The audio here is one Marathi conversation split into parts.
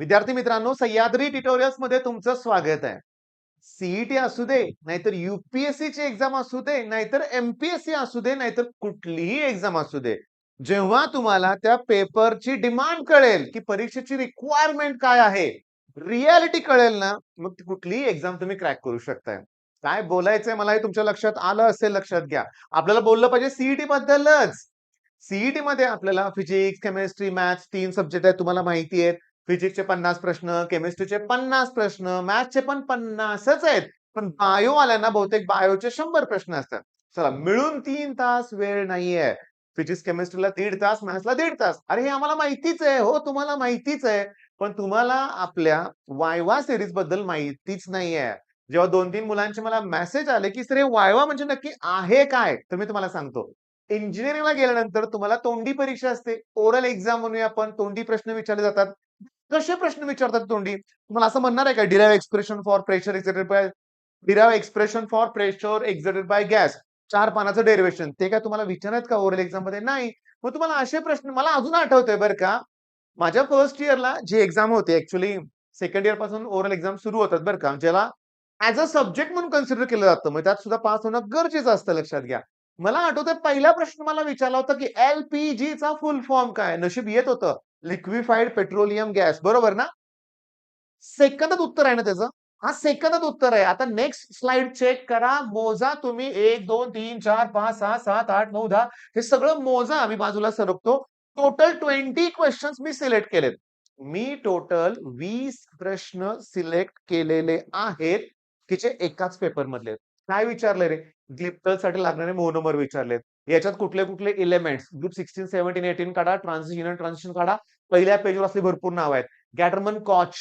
विद्यार्थी मित्रांनो, सह्याद्री ट्युटोरियल्स मध्ये तुमचं स्वागत आहे. सीईटी असू दे, नाहीतर यूपीएससी ची एक्झाम असू दे, नाहीतर एमपीएससी असू दे, नाहीतर कुठलीही एक्झाम असू दे. जेव्हा तुम्हाला त्या पेपरची डिमांड कळेल, की परीक्षेची रिक्वायरमेंट काय आहे, रियालिटी कळेल ना, मग ती कुठलीही एक्झाम तुम्ही क्रॅक करू शकताय. काय बोलायचंय मला हे तुमच्या लक्षात आलं असेल, लक्षात घ्या. आपल्याला बोललं पाहिजे सीईटी बद्दलच. सीईटी मध्ये आपल्याला फिजिक्स, केमिस्ट्री, मॅथ्स 3 सब्जेक्ट आहेत, तुम्हाला माहिती आहे. फिजिक्सचे 50 प्रश्न, केमिस्ट्रीचे 50 प्रश्न, मॅथ्सचे पण 50च आहेत. पण बायो वाल्यांना बहुतेक बायोचे 100 प्रश्न असतात. चला, मिळून 3 तास वेळ नाहीये. फिजिक्स केमिस्ट्रीला 1.5 तास, मॅथ्सला 1.5 तास. अरे हे आम्हाला माहितीच आहे. हो, तुम्हाला माहितीच आहे. पण तुम्हाला आपल्या वायवा सीरीज बद्दल माहितीच नाहीये. जेव्हा 2-3 मुलांचे मला मेसेज आले, की "सर हे वायवा म्हणजे नक्की आहे काय?" तर मी तुम्हाला सांगतो. इंजिनिअरिंगला गेल्यानंतर तुम्हाला तोंडी परीक्षा असते. ओरल एक्झाम म्हणूया आपण. तोंडी प्रश्न विचारले जातात. कसे प्रश्न विचारतात तोंडी? तुम्हाला असं म्हणणार आहे का derive expression for pressure exerted by derive expression for pressure exerted by gas. 4 पानाचं डेरिव्हेशन. ते काय तुम्हाला विचारतात का ओरल एक्झाममध्ये? नाही. मग तुम्हाला असे प्रश्न मला अजून आठवतंय बरं का. माझ्या फर्स्ट इयरला जी एक्झाम होती ॲक्चुअली सेकंड इयर पासून ओरल एक्झाम सुरू होतात बरं का. ज्याला ॲज अ सब्जेक्ट म्हणून कन्सिडर केलं जातं. मग त्यात सुद्धा पास होणं गरजेचं असतं, लक्षात घ्या. मला आठवतंय पहिला प्रश्न मला विचारला होता, की एल-पी-जीचा फुल फॉर्म काय? नशीब येत होतं. Liquefied petroleum gas. बरोबर ना? सेकंदात उत्तर आहे ना त्याचं? हा सेकंदात उत्तर आहे. आता नेक्स्ट स्लाइड चेक करा. मोजा तुम्ही 1, 2, 3, 4, 5, 6, 7, 8, 9, 10 हे सगळं मोजा. मी बाजूला सरकतो. टोटल 20 क्वेशन्स मी सिलेक्ट केलेत. मी टोटल 20 प्रश्न सिलेक्ट केलेले आहेत, की जे एकाच पेपरमधले आहेत. काय विचारलंय रे? ग्लिप्टलसाठी लागणारे मोनोमर विचारलेत. याच्यात कुठले-कुठले एलिमेंट्स ग्रुप 16, 17, 18 काढा. ट्रान्झिशन काढा. पहिल्या पेजवर असली भरपूर नावं आहेत. गॅटरमन कॉच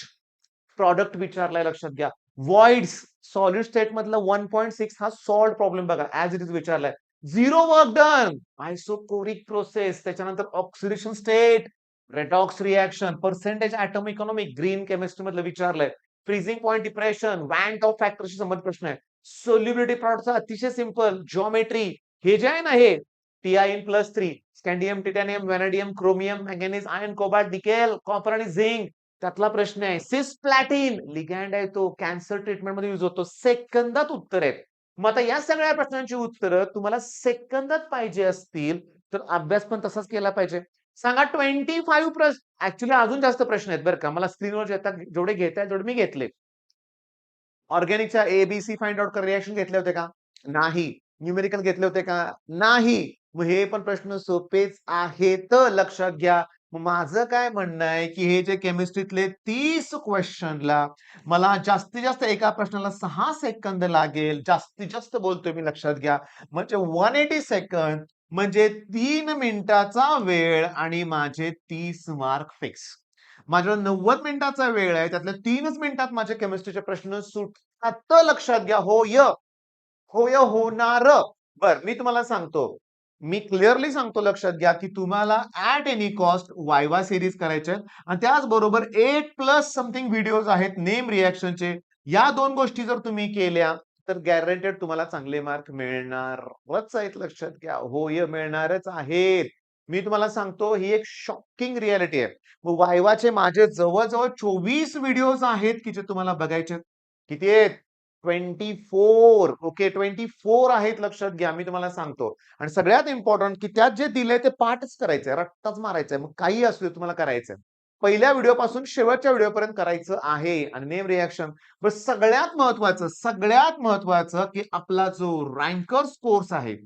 प्रॉडक्ट विचारलाय, लक्षात घ्या. व्हॉइड्स सॉलिड स्टेट मधला 1.6 हा सॉल्व्ड प्रॉब्लेम बघा ऍज इट इज विचारलाय. Zero work done isochoric process, त्याच्यानंतर oxidation state, redox reaction, percentage atom economic green chemistry मधलं विचारलंय. Freezing point depression, van Hoff फॅक्टरशी संबंधित प्रश्न आहे. सोल्युबिलिटी प्रॉडक्टचा अतिशय सिंपल जॉमेट्री. हे जे आहे ना, हे Ti+3 scandium, titanium, vanadium, chromium, manganese, iron, cobalt, nickel, copper आणि झिंक. त्यातला प्रश्न आहे सिस्प्लॅटिन लिगँड आहे, तो कॅन्सर ट्रीटमेंट मध्ये युज होतो. सेकंदात उत्तर आहेत. मग आता या सगळ्या प्रश्नांची उत्तरं तुम्हाला सेकंदात पाहिजे असतील तर अभ्यास पण तसाच केला पाहिजे. सांगा 25 प्रश्न, ऍक्च्युली अजून जास्त प्रश्न आहेत बरं का. मला स्क्रीनवर जेवढे घेताय तेवढे मी घेतले. ऑर्गॅनिकच्या एबीसी फाइंड आउट रिएक्शन घेतले होते का? नाही. न्यूमेरिकल घेतले होते का? नाही. मग हे पण प्रश्न सोपेच आहेत, लक्षात घ्या. मग माझं काय म्हणणं आहे, की हे जे केमिस्ट्रीतले 30 क्वेश्चनला मला जास्तीत जास्त एका प्रश्नाला 6 सेकंद लागेल. जास्तीत जास्त बोलतोय मी, लक्षात घ्या. म्हणजे 180 सेकंद म्हणजे 3 मिनिटाचा वेळ आणि माझे 30 मार्क फिक्स. माझ्याकडे 90 मिनिटाचा वेळ आहे. त्यातल्या 3च मिनिटात माझे केमिस्ट्रीचे प्रश्न सुटतात, लक्षात घ्या. होय. होय, होणार. बरं, मी तुम्हाला सांगतो. मी क्लिअरली सांगतो, लक्षात घ्या, की तुम्हाला at any cost viva series करायचे आणि त्याचबरोबर 8 प्लस समथिंग व्हिडिओज आहेत नेम रिएक्शनचे. या 2 गोष्टी जर तुम्ही केल्या तर गॅरंटेड तुम्हाला चांगले मार्क मिळणारच आहेत, लक्षात घ्या. होय, मिळणारच आहेत. मी तुम्हाला सांगतो, ही एक शॉकिंग रियालिटी आहे. वायवाचे माझे जवळ-जवळ 24 व्हिडिओज आहेत, की जे तुम्हाला बघायचे. किती आहेत? 24. ओके, 24 आहेत, लक्षात घ्या. मी तुम्हाला सांगतो. आणि सगळ्यात इम्पॉर्टंट, की त्यात जे दिलंय ते पाठच करायचंय, रट्टाच मारायचंय. मग काही असू दे, तुम्हाला करायचंय. पहिल्या व्हिडिओपासून शेवटच्या व्हिडिओपर्यंत करायचं आहे. आणि नेम रिएक्शन. बस सगळ्यात महत्वाचं, की आपला जो रँकर्स कोर्स आहे,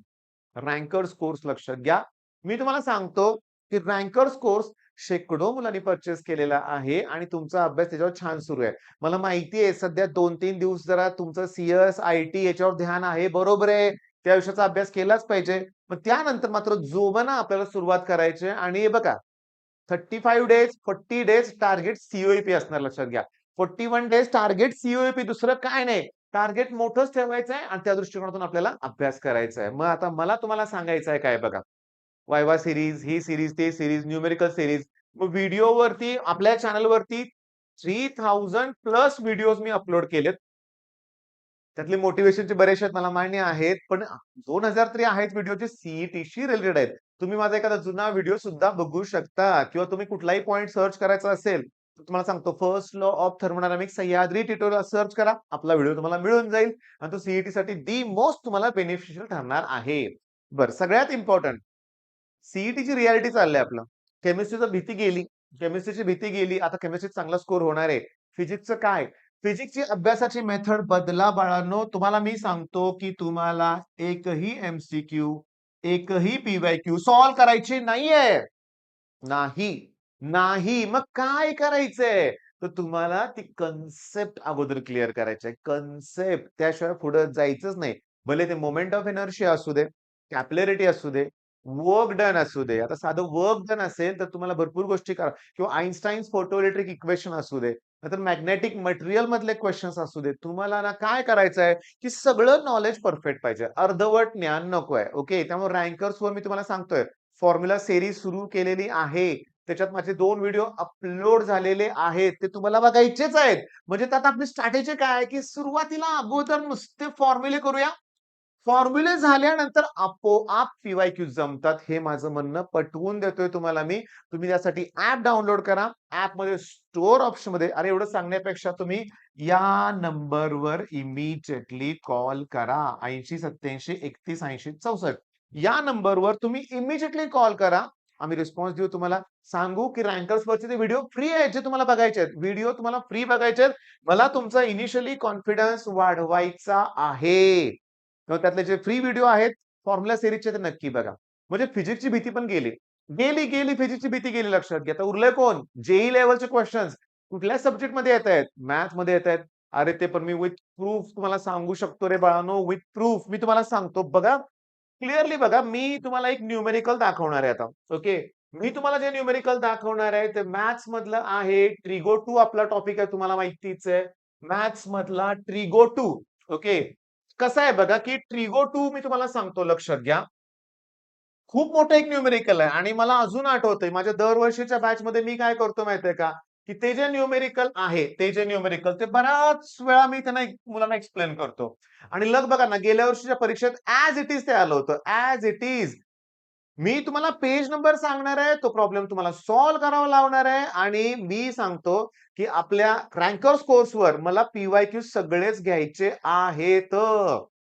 रँकर्स कोर्स लक्षात घ्या. मी तुम्हाला सांगतो, की रँकर्स कोर्स शेकडो मुलांनी परचेस केलेला आहे आणि तुमचा अभ्यास त्याच्यावर छान सुरू आहे. मला माहिती आहे सध्या 2-3 दिवस जरा तुमचं सीएस, आयटी याच्यावर ध्यान आहे. बरोबर आहे. त्या विषयाचा अभ्यास केलाच पाहिजे. पण त्यानंतर मात्र जोमानं आपल्याला सुरुवात करायची आहे. आणि हे बघा, 35 डेज, 40 डेज टार्गेट सीओईपी असणार, लक्षात घ्या. 41 डेज टार्गेट सीओईपी, दुसरं काय नाही. टार्गेट मोठंच ठेवायचं आहे आणि त्या दृष्टिकोनातून आपल्याला अभ्यास करायचा आहे. मग आता मला तुम्हाला सांगायचं आहे काय बघा. वायवा सीरीज, ही सीरीज, ते सीरीज, न्यूमेरिकल सीरीज. मग व्हिडिओवरती आपल्या चॅनलवरती 3000 प्लस व्हिडिओज मी अपलोड केलेत. त्यातले मोटिव्हेशनचे बरेचसे मला मान्य आहेत, पण 2000 तरी आहेत व्हिडिओ जे सीईटीशी रिलेटेड आहेत. तुम्ही माझा एखादा जुना व्हिडिओ सुद्धा बघू शकता किंवा तुम्ही कुठलाही पॉइंट सर्च करायचा असेल तुम्हाला सांगतो first law of thermodynamics Sahyadri tutorial search करा. आपला व्हिडिओ तुम्हाला मिळून जाईल आणि तो सीईटी साठी दी मोस्ट तुम्हाला बेनिफिशियल ठरणार आहे. बरं, सगळ्यात इम्पॉर्टंट सीईटीची रियालिटी चाललंय आपलं. केमिस्ट्रीची भीती गेली. केमिस्ट्रीची भीती गेली. आता केमिस्ट्रीत चांगला स्कोर होणार आहे. फिजिक्सचं काय? फिजिक्सची अभ्यासाची मेथड बदला बाळांनो. तुम्हाला मी सांगतो, की तुम्हाला एकही एमसीक्यू, एकही पीवायक्यू सॉल्व्ह करायची नाहीये. नाही, नाही. मग काय करायचंय? तर तुम्हाला ती कन्सेप्ट अगोदर क्लिअर करायची आहे. कन्सेप्ट त्याशिवाय पुढे जायचंच नाही. भले ते मोमेंट ऑफ इनर्शिया असू दे, कॅपिलॅरिटी असू दे, वर्क डन असू दे. आता साधं वर्क डन असेल तर तुम्हाला भरपूर गोष्टी करा किंवा आइन्स्टाईन्स फोटोइलेक्ट्रिक इक्वेशन असू दे, नाहीतर मॅग्नेटिक मटेरियल मधले क्वेश्चन्स असू दे. तुम्हाला ना काय करायचंय, की सगळं नॉलेज परफेक्ट पाहिजे. अर्धवट ज्ञान नकोय. ओके. त्यामुळे रँकर्सवर मी तुम्हाला सांगतोय फॉर्म्युला सेरीज सुरू केलेली आहे. त्याच्यात माझे 2 व्हिडिओ अपलोड झालेले आहेत. ते तुम्हाला बघायचेच आहेत. म्हणजे त्यात आपली स्ट्रॅटेजी काय आहे, की सुरुवातीला अगोदर नुसते फॉर्म्युले करूया. फॉर्म्युले झाल्यानंतर आपोआप पीवायक्यू जमतात. हे माझं म्हणणं पटवून देतोय तुम्हाला मी. तुम्ही त्यासाठी ॲप डाउनलोड करा. ॲपमध्ये स्टोअर ऑप्शनमध्ये अरे एवढं सांगण्यापेक्षा तुम्ही या नंबरवर इमिडिएटली कॉल करा. 80 87 31 80 64 या नंबरवर तुम्ही इमिडिएटली कॉल करा. आम्ही रिस्पॉन्स देऊ तुम्हाला. सांगू की रँकर्सवरचे ते व्हिडिओ फ्री आहेत जे तुम्हाला बघायचे आहेत. व्हिडिओ तुम्हाला फ्री बघायचे आहेत. मला तुमचा इनिशियली कॉन्फिडन्स वाढवायचा आहे. किंवा त्यातले जे फ्री व्हिडिओ आहेत फॉर्म्युला सिरीजचे ते नक्की बघा. म्हणजे फिजिक्सची भीती पण गेली. गेली फिजिक्सची भीती गेली लक्षात घ्या. आता उरलंय कोण? जेईई लेव्हलचे क्वेश्चन्स कुठल्या सब्जेक्टमध्ये येतायत? मॅथ्समध्ये येतायत. अरे ते पण मी विथ प्रूफ तुम्हाला सांगू शकतो रे बाळांनो, विथ प्रूफ मी तुम्हाला सांगतो. बघा, क्लिअरली बघा. मी तुम्हाला एक न्यूमेरिकल दाखवणार आहे आता. ओके. मी तुम्हाला जे न्यूमेरिकल दाखवणार आहे ते मॅथ्स मधलं आहे. ट्रिगो 2 आपला टॉपिक आहे तुम्हाला माहितीच आहे. मॅथ्स मधला ट्रिगो 2. ओके. कसं आहे बघा, की ट्रिगो 2 मी तुम्हाला सांगतो लक्षात घ्या. खूप मोठं एक न्यूमेरिकल आहे आणि मला अजून आठवतंय माझ्या दरवर्षीच्या बॅचमध्ये मी काय करतो माहितीये का, की ते जे न्यूमेरिकल आहे, ते जे न्यूमेरिकल ते बऱ्याच वेळा मी त्यांना मुलांना एक्सप्लेन करतो. आणि लग बघा ना, गेल्या वर्षीच्या परीक्षेत ॲज इट इज ते आलं होतं. As it is. मी तुम्हाला पेज नंबर सांगणार आहे. तो प्रॉब्लेम तुम्हाला सॉल्व्ह करावा लावणार आहे आणि मी सांगतो, की आपल्या रँकर्स कोर्सवर मला पीवायक्यू सगळेच घ्यायचे आहेत.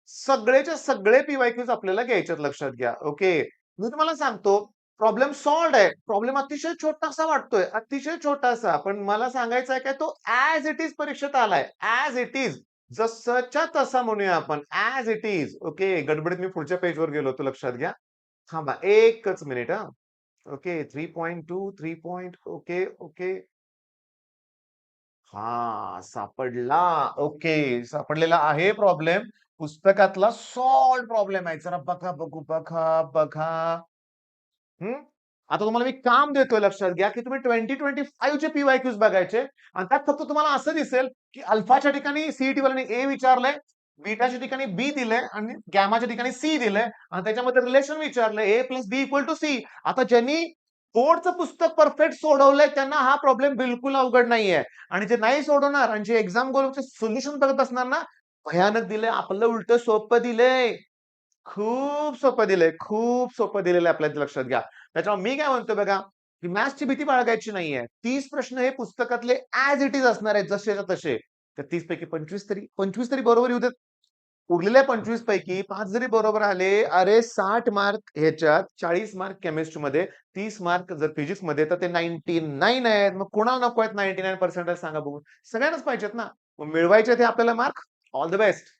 सगळेच्या सगळे पीवायक्यूज आपल्याला घ्यायचे लक्षात घ्या. ओके. मी तुम्हाला सांगतो प्रॉब्लेम सॉल्व्ड आहे. प्रॉब्लेम अतिशय छोटासा वाटतोय, अतिशय छोटासा. पण मला सांगायचं आहे काय तो ॲज इट इज परीक्षेत आलाय. As it is. जसंच्या तसा म्हणूया आपण. As it is. ओके. गडबडीत मी पुढच्या पेजवर गेलो होतो लक्षात घ्या. थांबा एकच मिनिट हां. Okay 3.2 okay, okay. हां, सापडला. ओके. सापडलेला आहे प्रॉब्लेम. पुस्तकातला सॉल्व्ड प्रॉब्लेम आहे. जरा बघा, बघू, बघा, बघा. हं. आता तुम्हाला मी काम देतोय लक्षात घ्या, की तुम्ही 2025 चे पी-वाय-क्यूज बघायचे आणि त्यात फक्त तुम्हाला असं दिसेल, की अल्फाच्या ठिकाणी सीईटी वाल्याने ए विचारलंय, बीटाच्या ठिकाणी बी दिलंय आणि गॅमाच्या ठिकाणी सी दिलंय आणि त्याच्यामध्ये रिलेशन विचारलंय A plus B equal to C. आता ज्यांनी बोर्डचं पुस्तक परफेक्ट सोडवलंय त्यांना हा प्रॉब्लेम बिलकुल अवघड नाहीये आणि जे नाही सोडवणार आणि जे एक्झाम गोलचे सोल्युशन बघत असणार ना, भयानक दिलंय. आपलं उलटं सोपं दिलंय. खूप सोपं दिलंय. खूप सोपं दिलेलं आहे आपल्याला लक्षात घ्या. त्याच्यामुळे मी काय म्हणतोय बघा, की मॅथ्सची भीती बाळगायची नाहीये. 30 प्रश्न हे पुस्तकातले ॲज इट इज असणार आहेत जसेच्या तसे. तर 30 पैकी 25 तरी बरोबर येऊ देत. उरलेल्या 25 पैकी 5 जरी बरोबर आले, अरे 60 मार्क ह्याच्यात, 40 मार्क केमिस्ट्रीमध्ये, 30 मार्क जर फिजिक्समध्ये तर ते 99 आहेत. मग कुणाला नको आहेत 99% सांगा बघू? सगळ्यांनाच पाहिजेत ना. मग मिळवायचे ते आपल्याला मार्क. All the best.